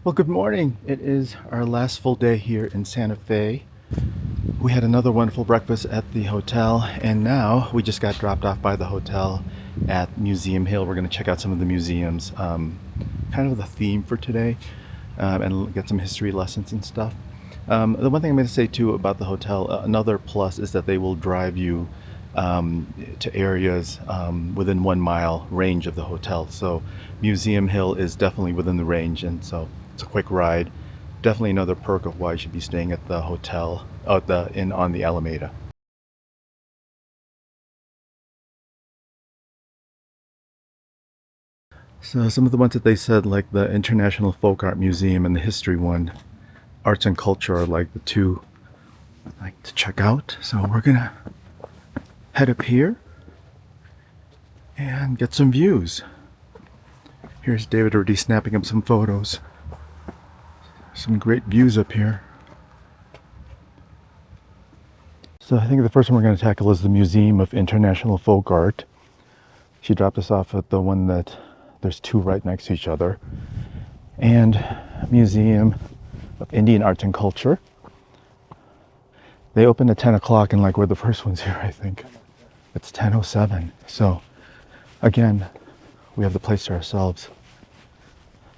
Well, good morning. It is our last full day here in Santa Fe. We had another wonderful breakfast at the hotel, and now we just got dropped off by the hotel at Museum Hill. We're going to check out some of the museums, kind of the theme for today, and get some history lessons and stuff. The one thing I'm going to say too about the hotel, another plus is that they will drive you to areas within 1 mile range of the hotel. So Museum Hill is definitely within the range, and so it's a quick ride. Definitely another perk of why you should be staying at the hotel, on the Alameda. So some of the ones that they said, like the International Folk Art Museum and the History one, arts and culture, are like the two I'd like to check out. So we're gonna head up here and get some views. Here's David already snapping up some photos. Some great views up here. So I think the first one we're going to tackle is the Museum of International Folk Art. She dropped us off at the one that there's two right next to each other. And Museum of Indian Arts and Culture. They opened at 10 o'clock and like we're the first ones here, I think. It's 10:07. So again, we have the place to ourselves.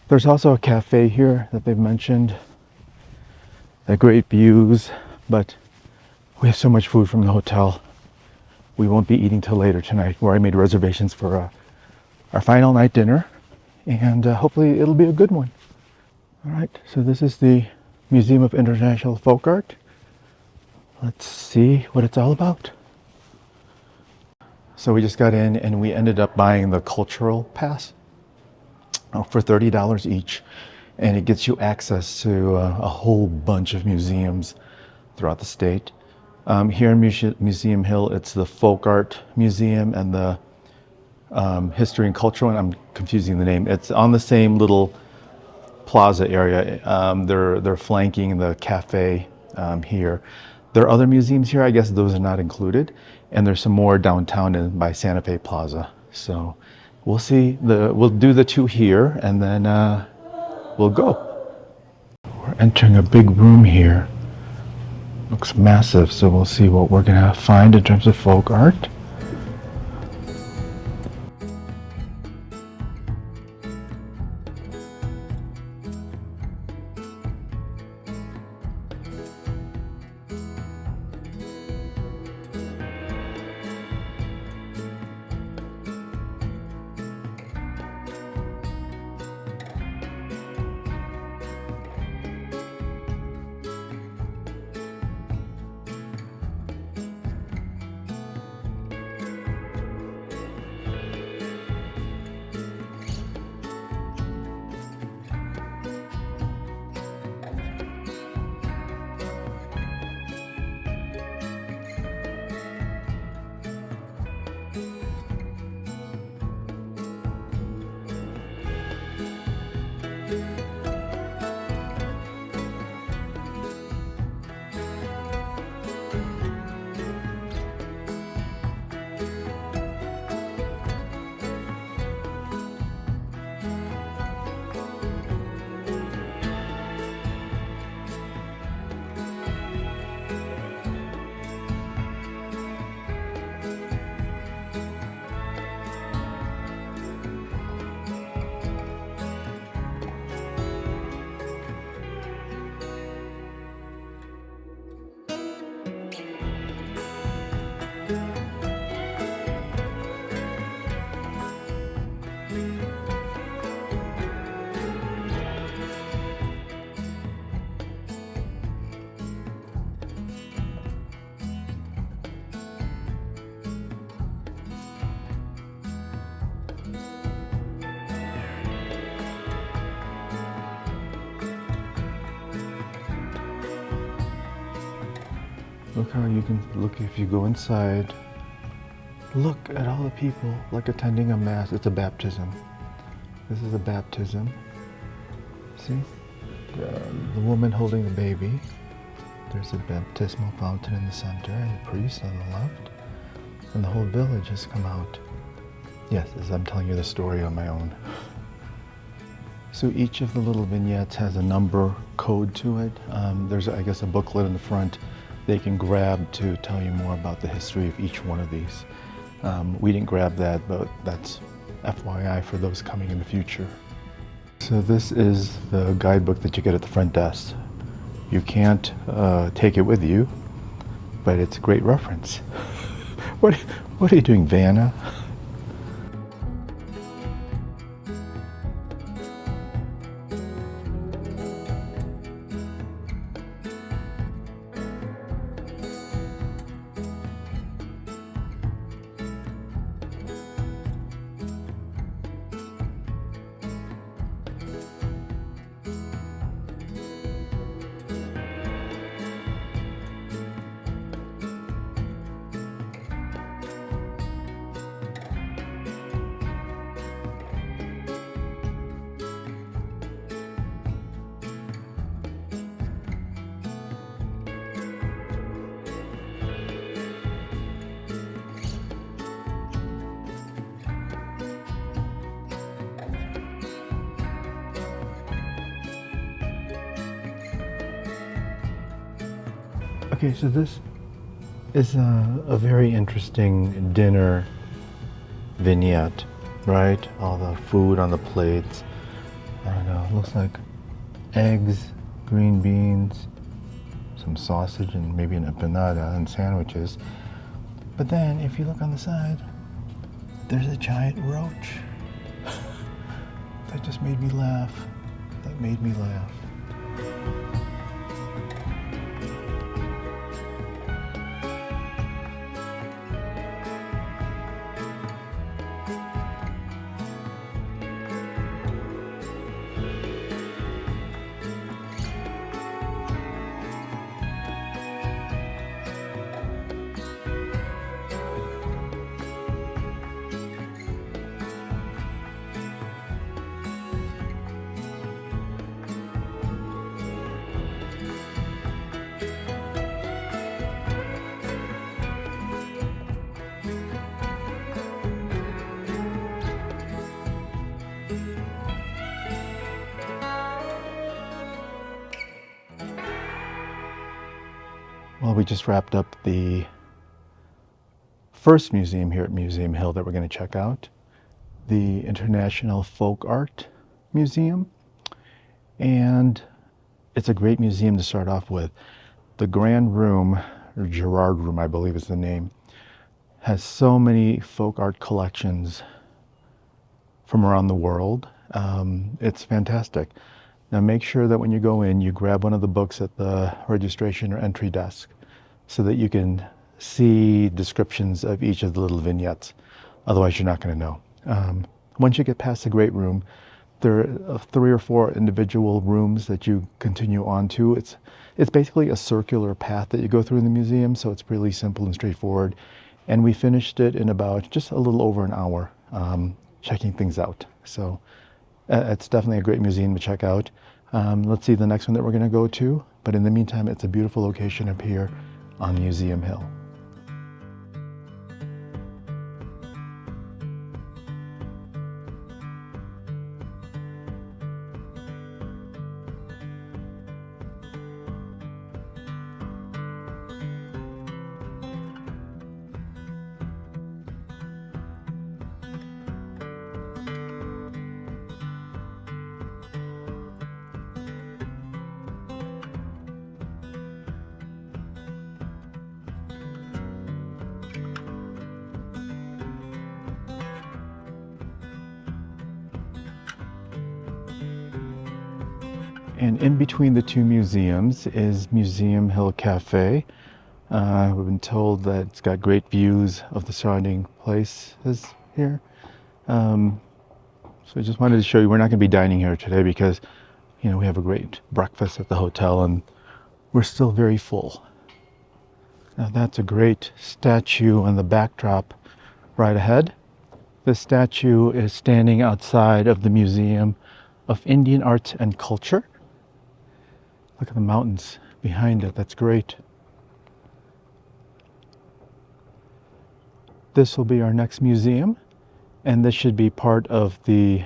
There's also a cafe here that they've mentioned. They're great views, but we have so much food from the hotel. We won't be eating till later tonight, where I made reservations for our final night dinner, and hopefully it'll be a good one. All right, so this is the Museum of International Folk Art. Let's see what it's all about. So we just got in and we ended up buying the cultural pass for $30 each, and it gets you access to a whole bunch of museums throughout the state. Here in Museum Hill, it's the Folk Art Museum and the History and Culture one. I'm confusing the name. It's on the same little plaza area. They're flanking the cafe here. There are other museums here. I guess those are not included, and there's some more downtown by Santa Fe Plaza. So we'll see. We'll do the two here, and then we'll go. We're entering a big room here. Looks massive, so we'll see what we're gonna find in terms of folk art. Look how you can look if you go inside. Look at all the people like attending a mass. It's a baptism. This is a baptism. See? The woman holding the baby. There's a baptismal fountain in the center and the priest on the left. And the whole village has come out. Yes, as I'm telling you the story on my own. So each of the little vignettes has a number code to it. There's, I guess, a booklet in the front they can grab to tell you more about the history of each one of these. We didn't grab that, but that's FYI for those coming in the future. So this is the guidebook that you get at the front desk. You can't take it with you, but it's a great reference. What are you doing, Vanna? Okay, so this is a very interesting dinner vignette, right? All the food on the plates. I don't know, it looks like eggs, green beans, some sausage, and maybe an empanada and sandwiches. But then, if you look on the side, there's a giant roach. That just made me laugh. That made me laugh. Well, we just wrapped up the first museum here at Museum Hill that we're going to check out, the International Folk Art Museum. And it's a great museum to start off with. The Grand Room, or Gerard Room, I believe is the name, has so many folk art collections from around the world. It's fantastic. Now make sure that when you go in, you grab one of the books at the registration or entry desk so that you can see descriptions of each of the little vignettes. Otherwise, you're not going to know. Once you get past the Great Room, there are 3 or 4 individual rooms that you continue on to. It's basically a circular path that you go through in the museum, so it's really simple and straightforward. And we finished it in about just a little over an hour, checking things out. So it's definitely a great museum to check out. Let's see the next one that we're going to go to. But in the meantime, it's a beautiful location up here on Museum Hill. And in between the 2 museums is Museum Hill Cafe. We've been told that it's got great views of the surrounding places here. So I just wanted to show you, we're not going to be dining here today because, you know, we have a great breakfast at the hotel and we're still very full. Now that's a great statue on the backdrop right ahead. This statue is standing outside of the Museum of Indian Arts and Culture. Look at the mountains behind it. That's great. This will be our next museum, and this should be part of the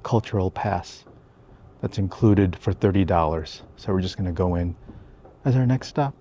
cultural pass. that's included for $30. So we're just gonna go in as our next stop.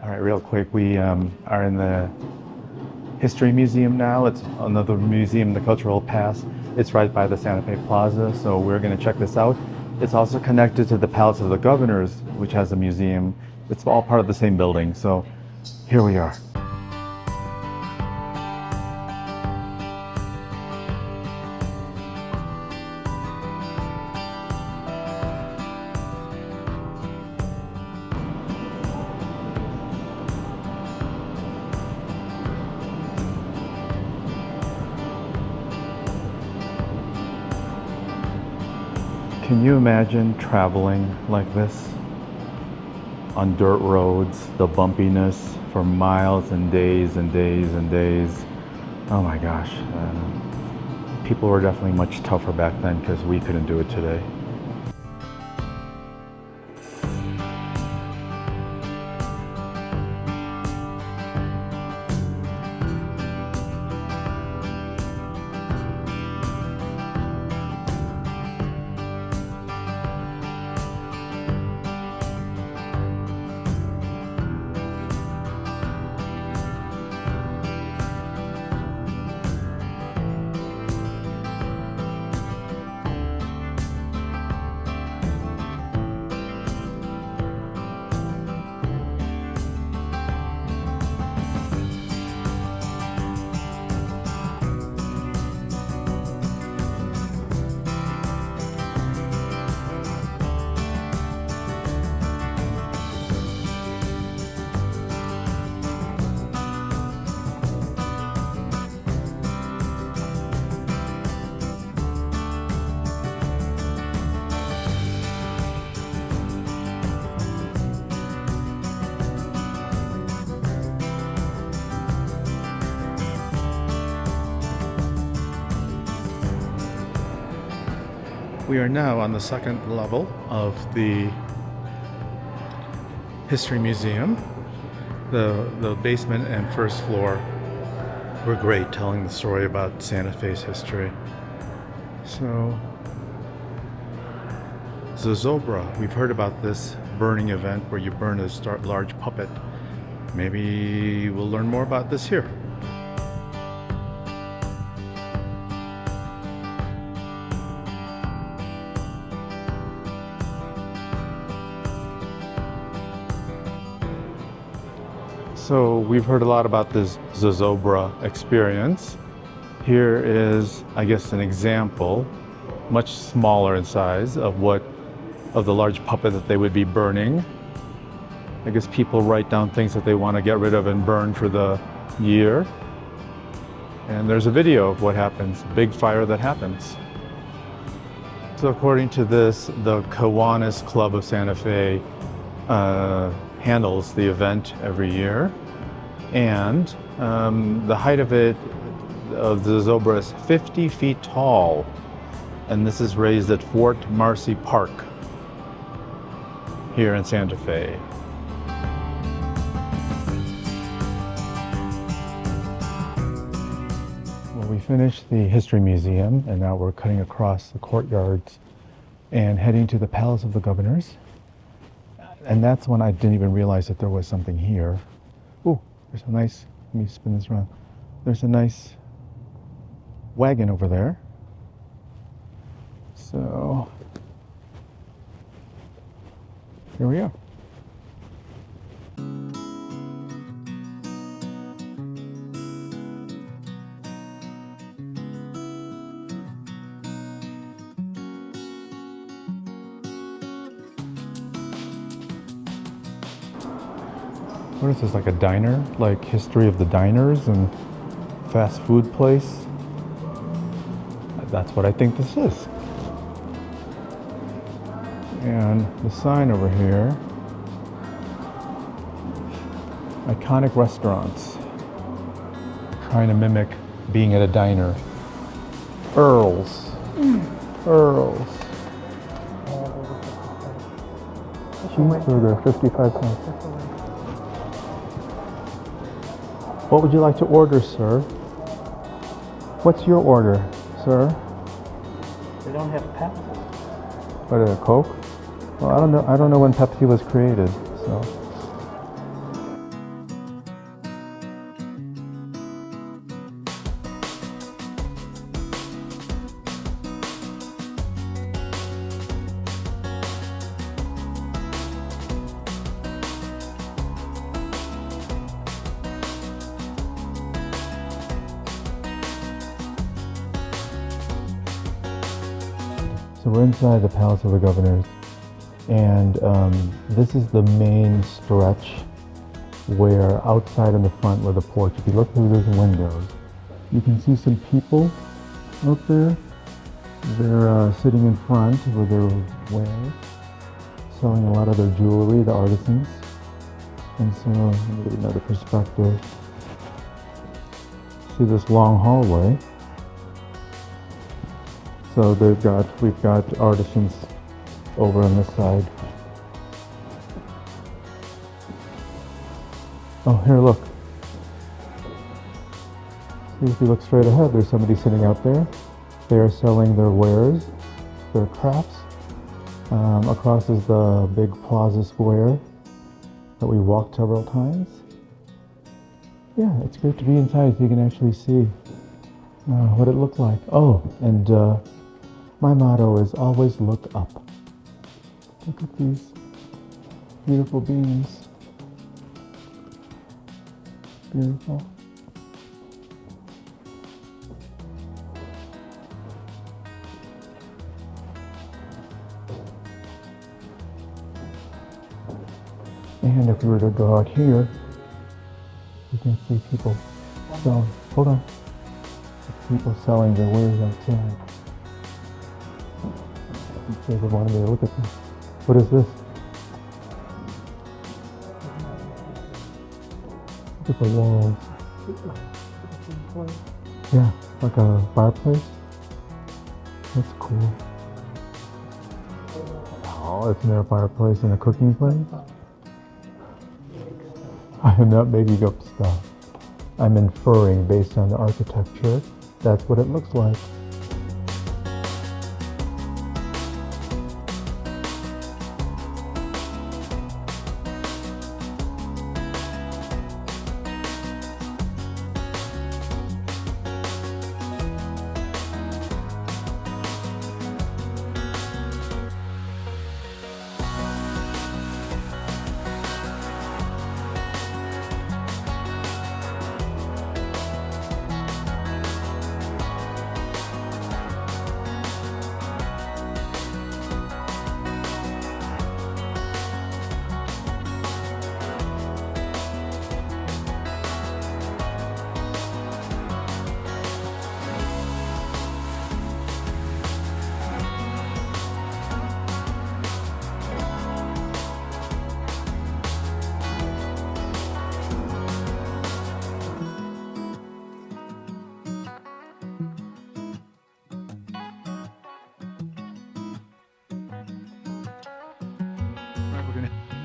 All right, real quick, we are in the History Museum now. It's another museum, the Cultural Pass. It's right by the Santa Fe Plaza, so we're going to check this out. It's also connected to the Palace of the Governors, which has a museum. It's all part of the same building, so here we are. Can you imagine traveling like this on dirt roads, the bumpiness for miles and days and days and days? Oh my gosh. People were definitely much tougher back then because we couldn't do it today. We are now on the second level of the History Museum. The basement and first floor were great, telling the story about Santa Fe's history. So, Zozobra, we've heard about this burning event where you burn a large puppet. Maybe we'll learn more about this here. So we've heard a lot about this Zozobra experience. Here is, I guess, an example, much smaller in size, of the large puppet that they would be burning. I guess people write down things that they want to get rid of and burn for the year. And there's a video of what happens, big fire that happens. So according to this, the Kiwanis Club of Santa Fe handles the event every year. And the height of the Zozobra is 50 feet tall. And this is raised at Fort Marcy Park here in Santa Fe. Well, we finished the History Museum, and now we're cutting across the courtyards and heading to the Palace of the Governors. And that's when I didn't even realize that there was something here. Ooh, there's a nice, let me spin this around. There's a nice wagon over there. So, here we are. What is this, like a diner? Like history of the diners and fast food place? That's what I think this is. And the sign over here, iconic restaurants, trying to mimic being at a diner. Earl's. Earl's. Cheeseburger, 55 cents. What would you like to order, sir? What's your order, sir? They don't have Pepsi. What, a Coke? Well, I don't know when Pepsi was created, so. So we're inside the Palace of the Governors, and this is the main stretch where outside in the front where the porch, if you look through those windows, you can see some people out there. They're sitting in front with their wares, selling a lot of their jewelry, the artisans. And so, let me get another perspective. See this long hallway. So we've got artisans over on this side. Oh, here, look. See, if you look straight ahead, there's somebody sitting out there. They are selling their wares, their crafts. Across is the big plaza square that we walked several times. Yeah, it's great to be inside so you can actually see what it looked like. Oh, and my motto is always look up. Look at these beautiful beans. Beautiful. And if we were to go out here, you can see people selling. Hold on. People selling their wares outside. They wanted me to look at this. What is this? Look at the walls. Yeah, like a fireplace. That's cool. Oh, isn't there a fireplace and a cooking place? I am not making up stuff. I'm inferring based on the architecture. That's what it looks like.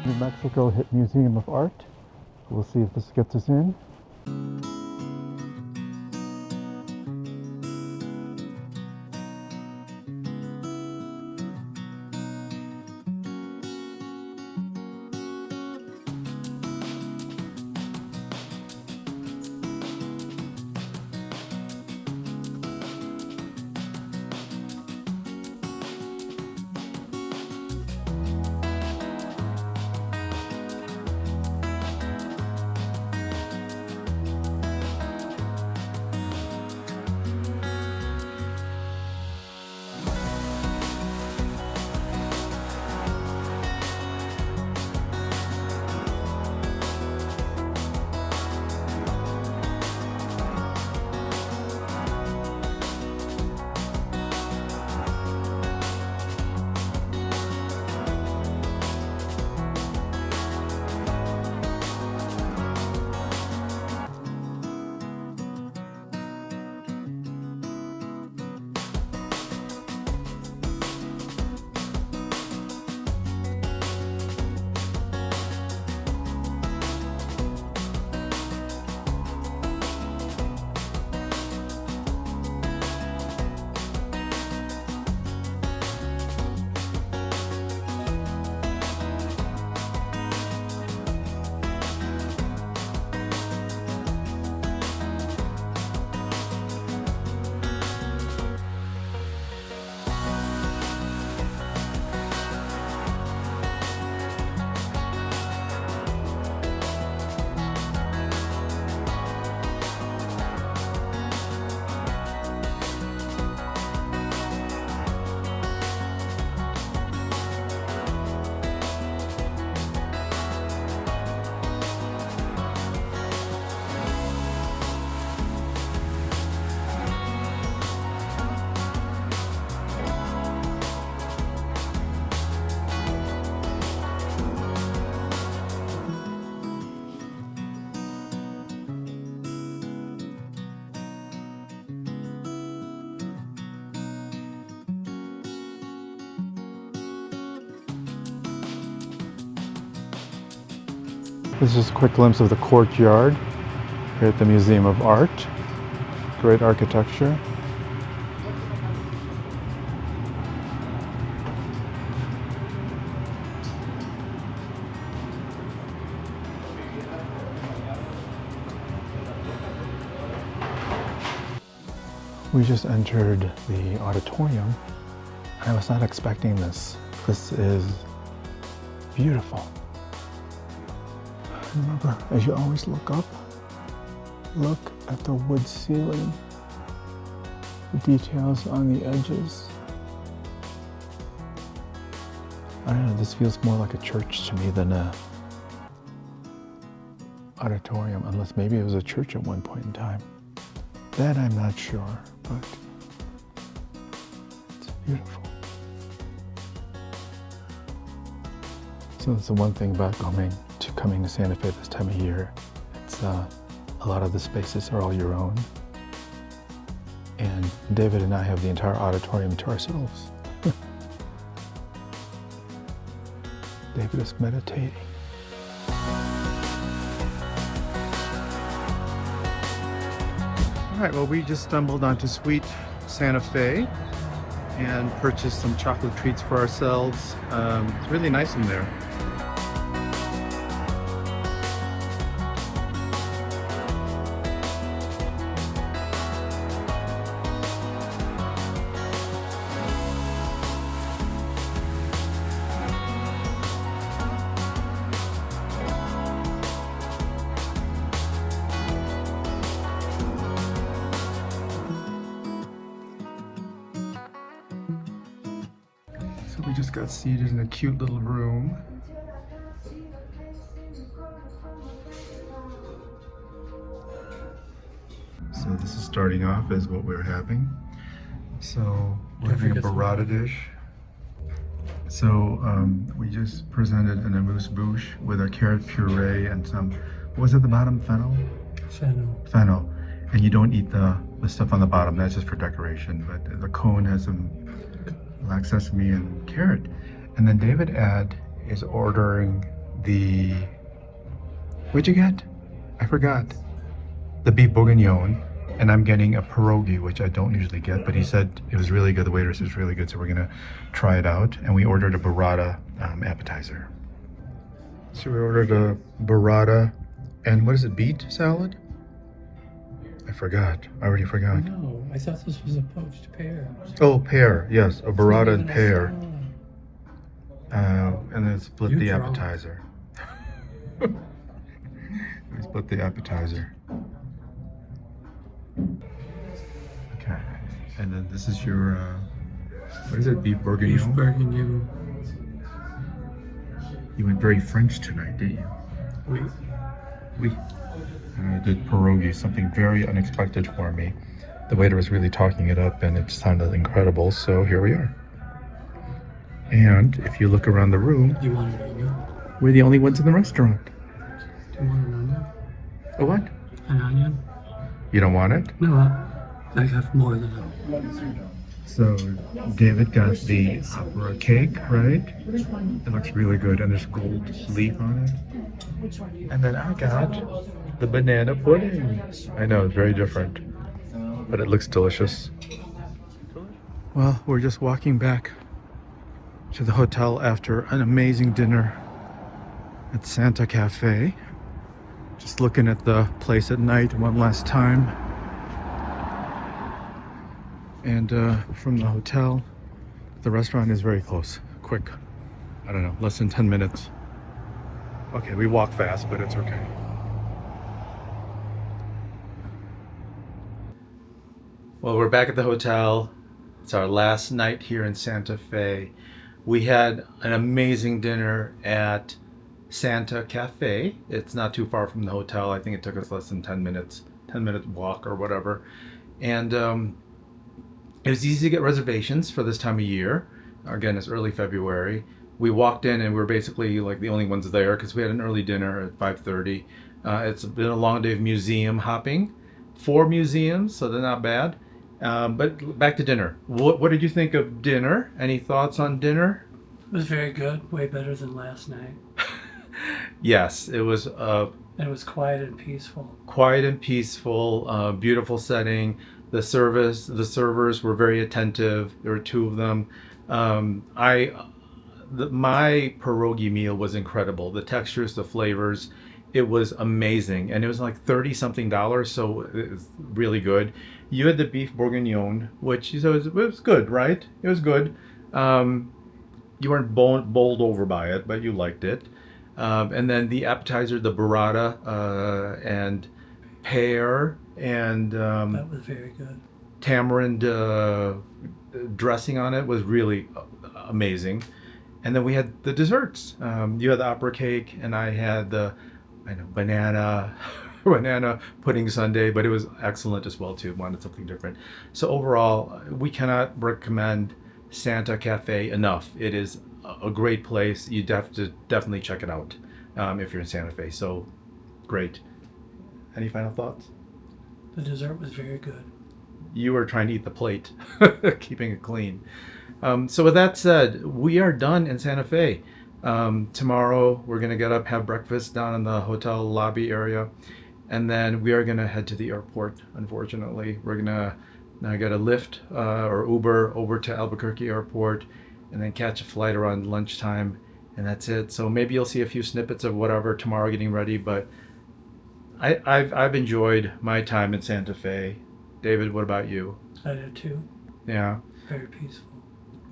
New Mexico Hit Museum of Art. We'll see if this gets us in. This is a quick glimpse of the courtyard here at the Museum of Art. Great architecture. We just entered the auditorium. I was not expecting this. This is beautiful. Remember, as you always look up, look at the wood ceiling, the details on the edges. I don't know, this feels more like a church to me than a auditorium, unless maybe it was a church at one point in time. That I'm not sure, but it's beautiful. So that's the one thing about coming to Santa Fe this time of year. It's a lot of the spaces are all your own. And David and I have the entire auditorium to ourselves. David is meditating. All right, well, we just stumbled onto Sweet Santa Fe and purchased some chocolate treats for ourselves. It's really nice in there. So we just got seated in a cute little room. So this is starting off as what we're having. So we're having a burrata dish. So we just presented an amuse-bouche with a carrot puree and some, what was at the bottom, fennel? Fennel. And you don't eat the stuff on the bottom, that's just for decoration. But the cone has some black sesame and carrot. And then David is ordering the, what'd you get? I forgot. The beef bourguignon. And I'm getting a pierogi, which I don't usually get, but he said it was really good. The waiter said it's really good, so we're gonna try it out. And we ordered a burrata appetizer. So we ordered a burrata and what is it, beet salad? I forgot. I already forgot. No, I thought this was a poached pear. Oh, pear. Yes, a burrata and pear. And then split the appetizer. We split the appetizer. Okay. And then this is your, what is it, beef bourguignon? Beef bourguignon. You went very French tonight, didn't you? Oui. Oui. And I did pierogi, something very unexpected for me. The waiter was really talking it up and it sounded incredible, so here we are. And if you look around the room, You want an onion? we're the only ones in the restaurant. Do you want an onion? A what? An onion? You don't want it? No, I have more than that. So David got the opera cake, right? It looks really good, and there's gold leaf on it. And then I got the banana pudding. I know, it's very different, but it looks delicious. Well, we're just walking back to the hotel after an amazing dinner at Santacafe. Just looking at the place at night one last time. And from the hotel, the restaurant is very close. Quick. I don't know, less than 10 minutes. Okay, we walk fast, but it's okay. Well, we're back at the hotel. It's our last night here in Santa Fe. We had an amazing dinner at Santacafe. It's not too far from the hotel. I think it took us less than 10 minutes, 10-minute walk or whatever. And it was easy to get reservations for this time of year. Again, it's early February. We walked in and we were basically like the only ones there because we had an early dinner at 5:30. It's been a long day of museum hopping. 4 museums, so they're not bad. But back to dinner. What did you think of dinner? Any thoughts on dinner? It was very good, way better than last night. Yes, it was It was quiet and peaceful. quiet and peaceful, beautiful setting. The servers were very attentive. There were 2 of them. My pierogi meal was incredible. The textures, the flavors, it was amazing. And it was like $30-something, so it was really good. You had the beef bourguignon, which it was good, right? It was good. You weren't bowled over by it, but you liked it. And then the appetizer, the burrata and pear and That was very good. tamarind dressing on it was really amazing. And then we had the desserts. You had the opera cake, and I had the banana pudding sundae, but it was excellent as well too. Wanted something different. So overall, we cannot recommend Santacafe enough. It is a great place. You have to definitely check it out if you're in Santa Fe. So great. Any final thoughts? The dessert was very good. You were trying to eat the plate, keeping it clean. So with that said, we are done in Santa Fe. Tomorrow we're gonna get up, have breakfast down in the hotel lobby area, and then we are gonna head to the airport. Unfortunately, we're gonna now get a Lyft or Uber over to Albuquerque Airport, and then catch a flight around lunchtime, and that's it. So maybe you'll see a few snippets of whatever tomorrow getting ready, but I've enjoyed my time in Santa Fe. David, what about you? I did too. Yeah, Very peaceful.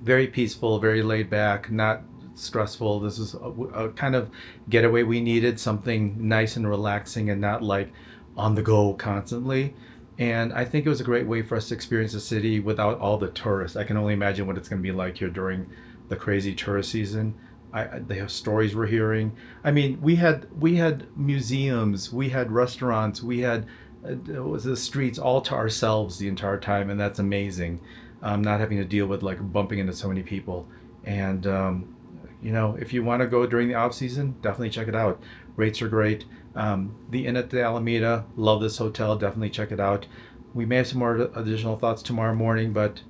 very peaceful, very laid back, not stressful. This is a kind of getaway we needed, something nice and relaxing and not like on the go constantly. And I think it was a great way for us to experience the city without all the tourists. I can only imagine what it's going to be like here during the crazy tourist season. The stories we're hearing. I mean, we had museums, we had restaurants, we had was the streets all to ourselves the entire time, and that's amazing. Not having to deal with like bumping into so many people. And if you want to go during the off season, definitely check it out. Rates are great. The Inn at the Alameda, love this hotel. Definitely check it out. We may have some more additional thoughts tomorrow morning, but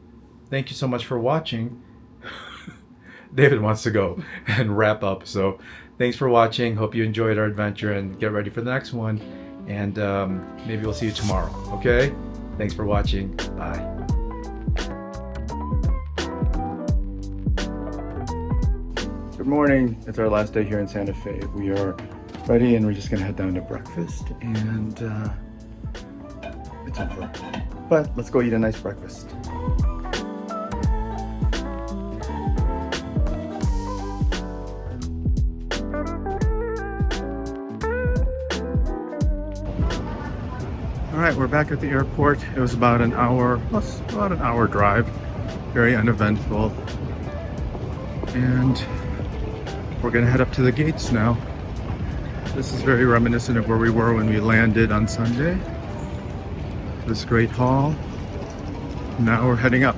thank you so much for watching. David wants to go and wrap up. So thanks for watching. Hope you enjoyed our adventure and get ready for the next one. And maybe we'll see you tomorrow. Okay? Thanks for watching. Bye. Good morning. It's our last day here in Santa Fe. We are ready and we're just going to head down to breakfast. And it's over. But let's go eat a nice breakfast. All right, we're back at the airport. It was about an hour drive, very uneventful. And we're gonna head up to the gates now. This is very reminiscent of where we were when we landed on Sunday. This great hall. Now we're heading up.